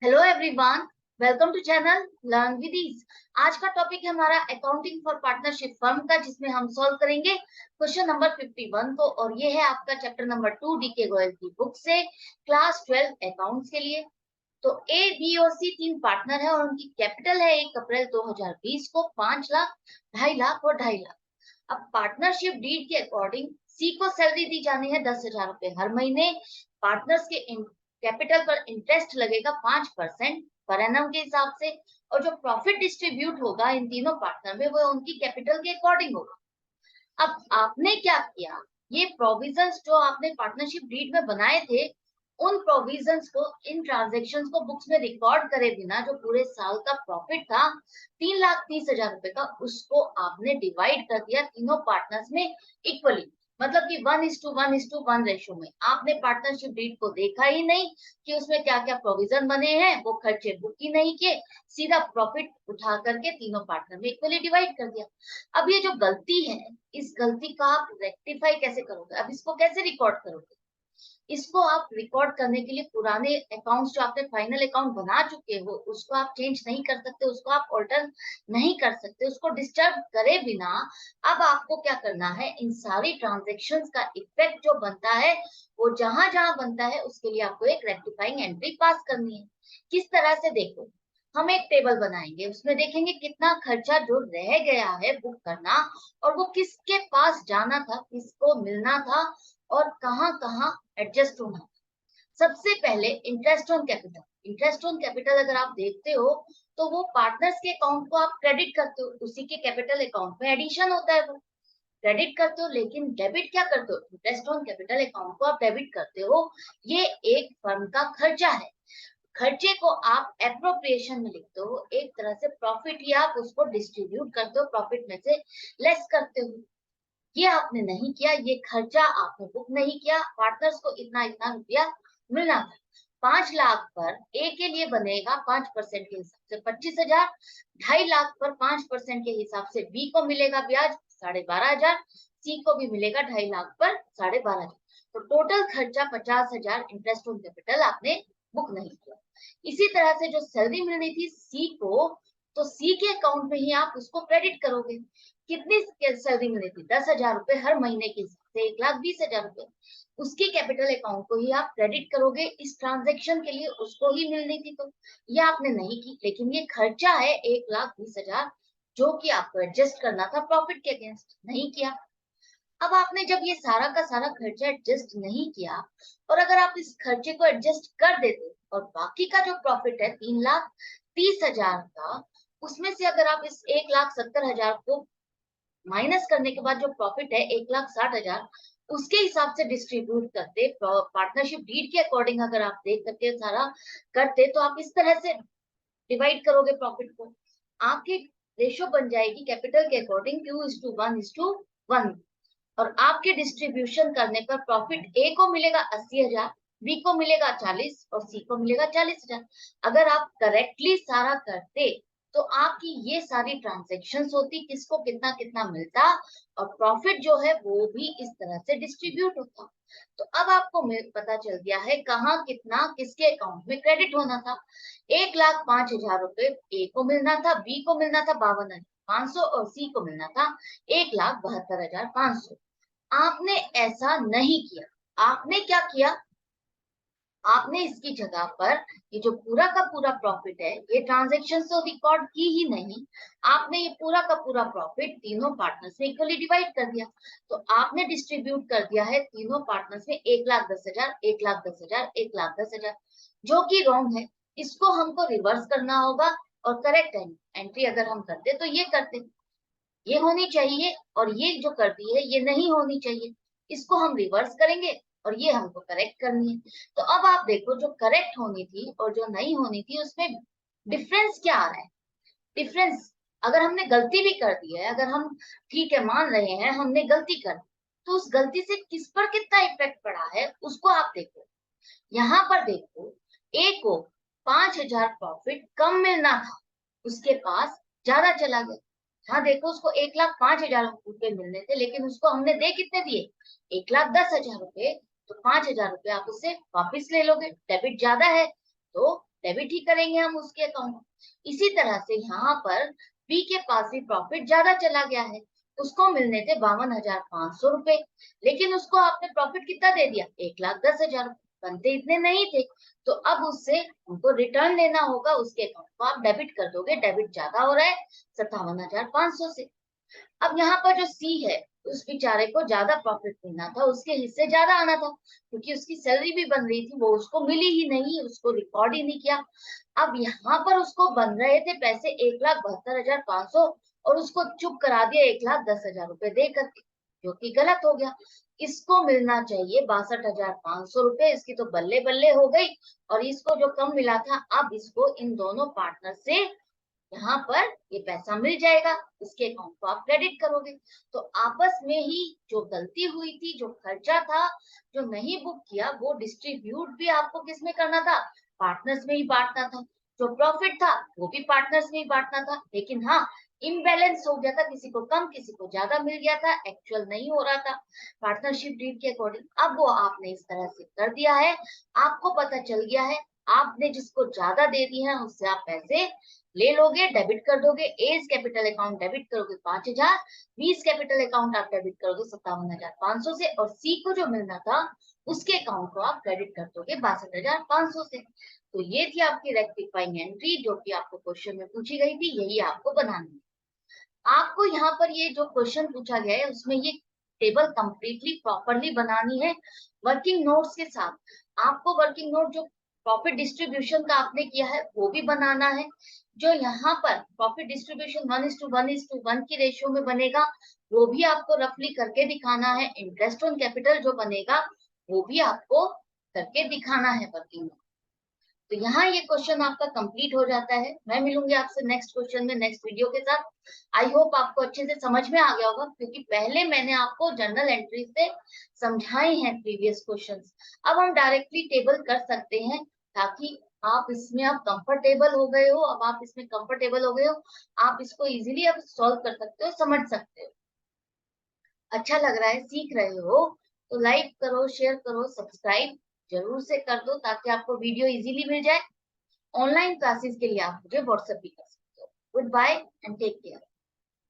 Hello everyone, welcome to channel learn with ease. आज का topic है हमारा अकाउंटिंग फॉर पार्टनरशिप फर्म का, जिसमें हम सॉल्व करेंगे क्वेश्चन नंबर 51 को। और ये है आपका चैप्टर नंबर 2 डीके गोयल की बुक से, क्लास 12 अकाउंट्स के लिए। तो ए, बी और सी तीन पार्टनर है और उनकी कैपिटल है 1 अप्रैल 2020 को 5 लाख, 2.5 लाख और 2.5 लाख। अब पार्टनरशिप डीड के अकॉर्डिंग सी को सैलरी दी जानी है 10,000 रुपए हर महीने। पार्टनर्स के कैपिटल पर इंटरेस्ट लगेगा 5% पर एनम के हिसाब से। और जो प्रॉफिट डिस्ट्रीब्यूट होगा इन तीनों पार्टनर में, वो उनकी कैपिटल के अकॉर्डिंग होगा। अब आपने क्या किया, ये प्रोविजंस जो आपने पार्टनरशिप डीड में बनाए थे, उन प्रोविजंस को, इन ट्रांजेक्शन्स को बुक्स में रिकॉर्ड करे बिना जो पूरे साल का प्रॉफिट था 3,30,000 रुपए का, उसको आपने डिवाइड कर दिया तीनों पार्टनर्स में इक्वली। मतलब कि 1:1:1 रेशो में। आपने पार्टनरशिप डीड को देखा ही नहीं कि उसमें क्या क्या प्रोविजन बने हैं, वो खर्चे बुक ही नहीं किए, सीधा प्रॉफिट उठा करके तीनों पार्टनर में इक्वली डिवाइड कर दिया। अब ये जो गलती है, इस गलती का आप रेक्टिफाई कैसे करोगे? अब इसको कैसे रिकॉर्ड करोगे? इसको आप रिकॉर्ड करने के लिए पुराने अकाउंट्स जो आपने फाइनल अकाउंट बना चुके हो, उसको आप चेंज नहीं कर सकते, उसको आप ऑल्टर नहीं कर सकते, उसको डिस्टर्ब करे बिना अब आपको क्या करना है, इन सारी ट्रांजेक्शन्स का इफेक्ट जो बनता है, वो जहां जहां बनता है उसके लिए आपको एक रेक्टिफाइंग एंट्री पास करनी है। किस तरह से? देखो, हम एक टेबल बनाएंगे, उसमें देखेंगे कितना खर्चा जो रह गया है बुक करना, और वो किसके पास जाना था, किसको मिलना था, और कहाँ कहाँ एडजस्ट होना। सबसे पहले interest on capital. Interest on capital अगर आप देखते हो, तो वो पार्टनर्स के अकाउंट को आप क्रेडिट करते हो, उसी के कैपिटल अकाउंट में एडिशन होता है, वो क्रेडिट करते हो। लेकिन डेबिट क्या करते हो? इंटरेस्ट ऑन कैपिटल अकाउंट को आप डेबिट करते हो। ये एक फर्म का खर्चा है। खर्चे को आप एप्रोप्रिएशन में लिखते हो, एक तरह से प्रॉफिट ही आप उसको डिस्ट्रीब्यूट करते हो, प्रॉफिट में से लेस करते हो। ये आपने नहीं किया, ये खर्चा आपने बुक नहीं किया। पार्टनर्स को इतना इतना रुपया मिलना था। 5 लाख पर ए के लिए बनेगा 5% के हिसाब से 25,000। 2.5 लाख पर 5% के हिसाब से बी को मिलेगा ब्याज 12,500। सी को भी मिलेगा 2.5 लाख पर 12,500। तो टोटल खर्चा 50,000 इंटरेस्ट ऑन कैपिटल आपने बुक नहीं किया। इसी तरह से जो सैलरी मिल रही थी सी को, तो सी के अकाउंट में ही आप उसको क्रेडिट करोगे। कितनी सैलरी मिली थी? 10,000 रुपए हर महीने के हिसाब से 1,20,000 रुपए। उसके कैपिटल अकाउंट को ही आप क्रेडिट करोगे, इस ट्रांजेक्शन के लिए उसको ही मिलनी थी। तो ये आपने नहीं की, लेकिन ये खर्चा है 1,20,000, जो कि आपको एडजस्ट करना था प्रॉफिट के अगेंस्ट, नहीं किया। अब आपने जब ये सारा का सारा खर्चा एडजस्ट नहीं किया, और अगर आप इस खर्चे को एडजस्ट कर देते, और बाकी का जो प्रॉफिट है 3,30,000 का, उसमें से अगर आप इस 1,70,000 को माइनस करने के बाद जो प्रॉफिट है 1,60,000, उसके हिसाब से डिस्ट्रीब्यूट करते, पार्टनरशिप डीड के अकॉर्डिंग अगर आप देख करके सारा करते, तो आप इस तरह से डिवाइड करोगे प्रॉफिट को। आपकी रेशो बन जाएगी कैपिटल के अकॉर्डिंग 2:1:1। और आपके डिस्ट्रीब्यूशन करने पर प्रॉफिट ए को मिलेगा 80,000, बी को मिलेगा 40 और सी को मिलेगा 40,000। अगर आप करेक्टली सारा करते, तो आपकी ये सारी ट्रांजेक्शन्स होती, किसको कितना कितना मिलता, और प्रॉफिट जो है वो भी इस तरह से डिस्ट्रीब्यूट होता। तो अब आपको पता चल गया है कहाँ कितना किसके अकाउंट में क्रेडिट होना था। 1,05,000 रुपए ए को मिलना था, बी को मिलना था 52,500 और सी को मिलना था 1,72,500। आपने ऐसा नहीं किया। आपने क्या किया? आपने इसकी जगह पर ये जो पूरा का पूरा प्रॉफिट है, ये ट्रांजेक्शन तो रिकॉर्ड की ही नहीं। आपने ये पूरा का पूरा प्रॉफिट तीनों पार्टनर्स में इक्वली डिवाइड कर दिया। तो आपने डिस्ट्रीब्यूट कर दिया है तीनों पार्टनर्स में 1,10,000, 1,10,000, 1,10,000, जो कि रॉन्ग है। इसको हमको रिवर्स करना होगा, और करेक्ट एंट्री अगर हम करते तो ये करते, ये होनी चाहिए, और ये जो करती है ये नहीं होनी चाहिए। इसको हम रिवर्स करेंगे, और ये हमको करेक्ट करनी है। तो अब आप देखो, जो करेक्ट होनी थी और जो नहीं होनी थी, उसमें डिफरेंस क्या आ रहा है? डिफरेंस, अगर हमने गलती भी कर दी है, अगर हम ठीक है मान रहे हैं हमने गलती कर, तो उस गलती से किस पर कितना इफेक्ट पड़ा है उसको आप देखो। यहाँ पर देखो, ए को 5,000 प्रॉफिट कम मिलना था, उसके पास ज्यादा चला गया। हाँ देखो, उसको 1,05,000 रुपए मिलने थे, लेकिन उसको हमने दे कितने दिए? 1,10,000 रुपए। तो 5,000 रुपए आप उससे वापिस ले लोगे, डेबिट ज्यादा है, तो डेबिट ही करेंगे हम उसके अकाउंट। इसी तरह से यहाँ पर बी के पास भी प्रॉफिट ज्यादा चला गया है, उसको मिलने थे 52,500 रुपए, लेकिन उसको आपने प्रॉफिट कितना दे दिया, 1,10,000 रुपए। बनते इतने नहीं थे, तो अब उससे हमको रिटर्न लेना होगा उसके अकाउंट को। आप डेबिट कर दोगे, डेबिट ज्यादा हो रहा है 57,500 से। अब यहाँ पर जो सी है, उस बेचारे को ज्यादा प्रॉफिट मिलना था, उसके हिस्से ज्यादा आना था, क्योंकि उसकी सैलरी भी बन रही थी, वो उसको मिली ही नहीं, उसको रिकॉर्ड ही नहीं किया। अब यहाँ पर उसको बन रहे थे पैसे 1,72,500 और उसको चुप करा दिया 1,10,000 रुपए दे करके, जो कि गलत हो गया। इसको मिलना चाहिए 62,500 रुपए, इसकी तो बल्ले बल्ले हो गई। और इसको जो कम मिला था, अब इसको इन दोनों पार्टनर से यहाँ पर ये पैसा मिल जाएगा, इसके अकाउंट को आप क्रेडिट करोगे। तो आपस में ही जो गलती हुई थी, जो खर्चा था, जो नहीं बुक किया, वो डिस्ट्रीब्यूट भी आपको किसमें करना था, पार्टनर्स में ही बांटना था। जो प्रॉफिट था वो भी पार्टनर्स में ही बांटना था, लेकिन हाँ, इम्बैलेंस हो गया था, किसी को कम किसी को ज्यादा मिल गया था, एक्चुअल नहीं हो रहा था पार्टनरशिप डीड के अकॉर्डिंग। अब वो आपने इस तरह से कर दिया है, आपको पता चल गया है, आपने जिसको ज्यादा दे दी है उससे आप पैसे ले लोगे, डेबिट कर दोगे। एज कैपिटल अकाउंट डेबिट करोगे 5,000, बीस कैपिटल अकाउंट आप डेबिट करोगे 57,500 से, और सी को जो मिलना था उसके अकाउंट को आप क्रेडिट कर दोगे 62,500 से। तो ये थी आपकी रेक्टिफाइंग एंट्री, जो कि आपको क्वेश्चन में पूछी गई थी, यही आपको बनानी है। आपको यहाँ पर ये जो क्वेश्चन पूछा गया है, उसमें ये टेबल कंप्लीटली प्रॉपरली बनानी है वर्किंग नोट्स के साथ। आपको वर्किंग नोट जो प्रॉफिट डिस्ट्रीब्यूशन का आपने किया है वो भी बनाना है। जो यहाँ पर प्रॉफिट डिस्ट्रीब्यूशन 1:1:1 की रेशियो में बनेगा, वो भी आपको रफली करके दिखाना है। इंटरेस्ट ऑन कैपिटल जो बनेगा वो भी आपको करके दिखाना है वर्किंग नोट। तो यहाँ ये क्वेश्चन आपका कंप्लीट हो जाता है। मैं मिलूंगी आपसे नेक्स्ट क्वेश्चन में, नेक्स्ट वीडियो के साथ। आई होप आपको अच्छे से समझ में आ गया होगा, क्योंकि पहले मैंने आपको जर्नल एंट्री से समझाए हैं प्रीवियस क्वेश्चंस। अब हम डायरेक्टली टेबल कर सकते हैं, ताकि आप इसमें अब कंफर्टेबल हो गए हो, अब आप इसमें कंफर्टेबल हो गए हो, आप इसको इजीली अब सॉल्व कर सकते हो, समझ सकते हो। अच्छा लग रहा है, सीख रहे हो, तो लाइक करो, शेयर करो, सब्सक्राइब जरूर से कर दो, ताकि आपको वीडियो इजीली मिल जाए। ऑनलाइन क्लासेस के लिए आप मुझे व्हाट्सएप भी कर सकते हो। Good bye and take care.